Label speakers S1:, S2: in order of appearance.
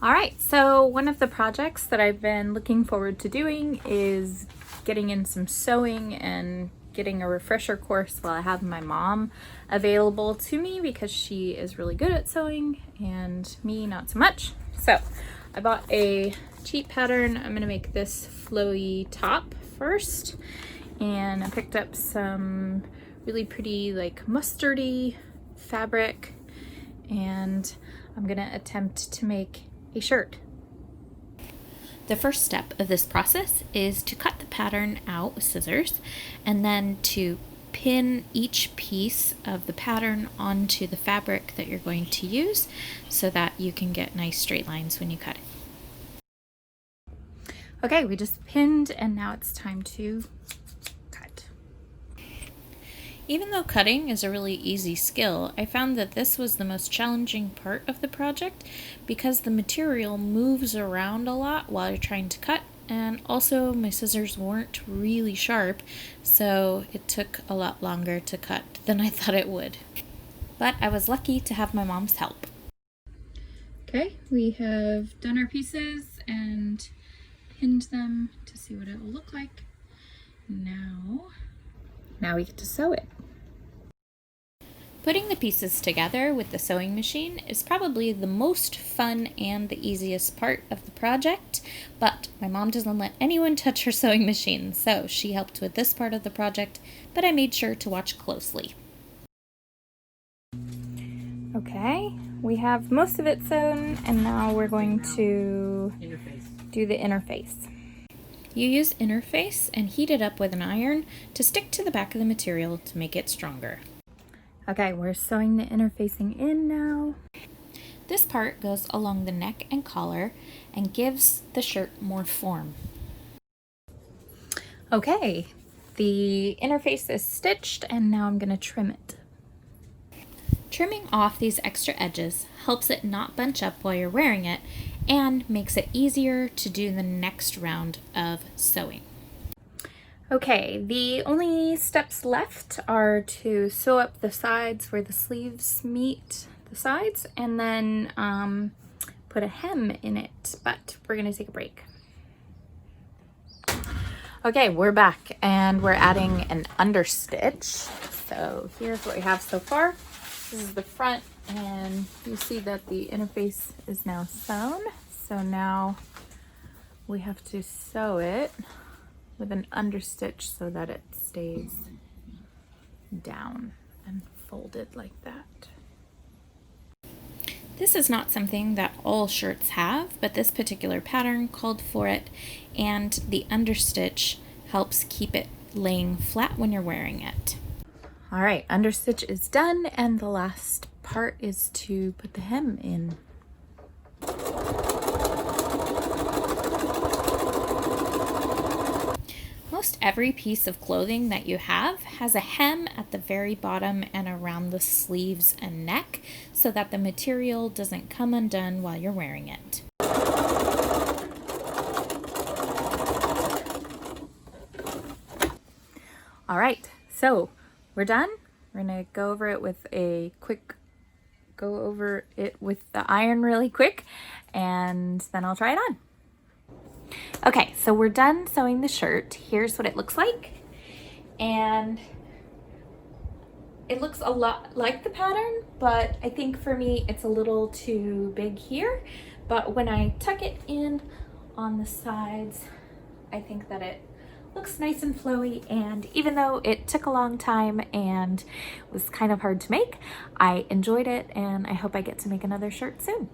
S1: All right, so one of the projects that I've been looking forward to doing is getting in some sewing and getting a refresher course while I have my mom available to me because she is really good at sewing and me not so much. So I bought a cheap pattern. I'm gonna make this flowy top first, and I picked up some really pretty like mustardy fabric, and I'm gonna attempt to make a shirt. The first step of this process is to cut the pattern out with scissors and then to pin each piece of the pattern onto the fabric that you're going to use so that you can get nice straight lines when you cut it. Okay, we just pinned and now it's time to cut. Even though cutting is a really easy skill, I found that this was the most challenging part of the project because the material moves around a lot while you're trying to cut, and also my scissors weren't really sharp, so it took a lot longer to cut than I thought it would. But I was lucky to have my mom's help. Okay, we have done our pieces and pinned them to see what it will look like. Now we get to sew it. Putting the pieces together with the sewing machine is probably the most fun and the easiest part of the project, but my mom doesn't let anyone touch her sewing machine, so she helped with this part of the project, but I made sure to watch closely. Okay, we have most of it sewn, and now we're going to do the interface. You use interface and heat it up with an iron to stick to the back of the material to make it stronger. Okay, we're sewing the interfacing in now. This part goes along the neck and collar and gives the shirt more form. Okay, the interface is stitched and now I'm gonna trim it. Trimming off these extra edges helps it not bunch up while you're wearing it and makes it easier to do the next round of sewing. Okay, the only steps left are to sew up the sides where the sleeves meet the sides and then put a hem in it, but we're gonna take a break. Okay, we're back and we're adding an understitch. So here's what we have so far. This is the front, and you see that the interface is now sewn. So now we have to sew it with an understitch so that it stays down and folded like that. This is not something that all shirts have, but this particular pattern called for it, and the understitch helps keep it laying flat when you're wearing it. All right, understitch is done, and the last part is to put the hem in. Most every piece of clothing that you have has a hem at the very bottom and around the sleeves and neck so that the material doesn't come undone while you're wearing it. All right, so we're done. We're gonna go over it with the iron really quick, and then I'll try it on. Okay, so we're done sewing the shirt. Here's what it looks like. And it looks a lot like the pattern, but I think for me it's a little too big here. But when I tuck it in on the sides, I think that it looks nice and flowy, and even though it took a long time and was kind of hard to make, I enjoyed it, and I hope I get to make another shirt soon.